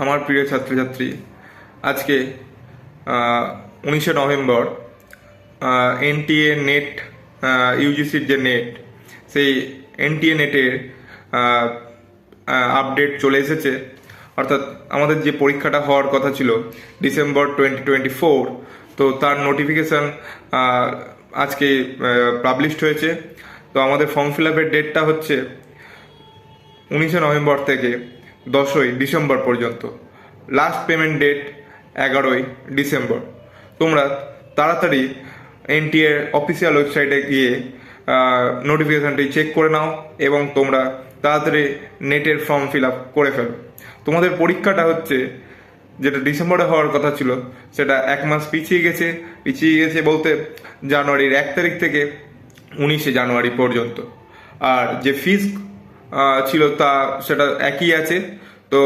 আমার প্রিয় ছাত্রছাত্রী, আজকে 19শে নভেম্বর এনটিএ নেট, ইউজিসির যে নেট, সেই এনটিএ নেটের আপডেট চলে এসেছে। অর্থাৎ আমাদের যে পরীক্ষাটা হওয়ার কথা ছিল ডিসেম্বর 2024, তো তার নোটিফিকেশান আজকে পাবলিশড হয়েছে। তো আমাদের ফর্ম ফিল আপের ডেটটা হচ্ছে 19শে নভেম্বর থেকে 10ই ডিসেম্বর পর্যন্ত। লাস্ট পেমেন্ট ডেট 11ই ডিসেম্বর। তোমরা তাড়াতাড়ি এনটিএর অফিসিয়াল ওয়েবসাইটে গিয়ে নোটিফিকেশানটি চেক করে নাও এবং তোমরা তাড়াতাড়ি নেটের ফর্ম ফিল আপ করে ফেলো। তোমাদের পরীক্ষাটা হচ্ছে, যেটা ডিসেম্বরে হওয়ার কথা ছিল, সেটা 1 মাস পিছিয়ে গেছে বলতে জানুয়ারির 1 তারিখ থেকে 19শে জানুয়ারি পর্যন্ত। আর যে ফিস ছিল সেটা একই আছে। তো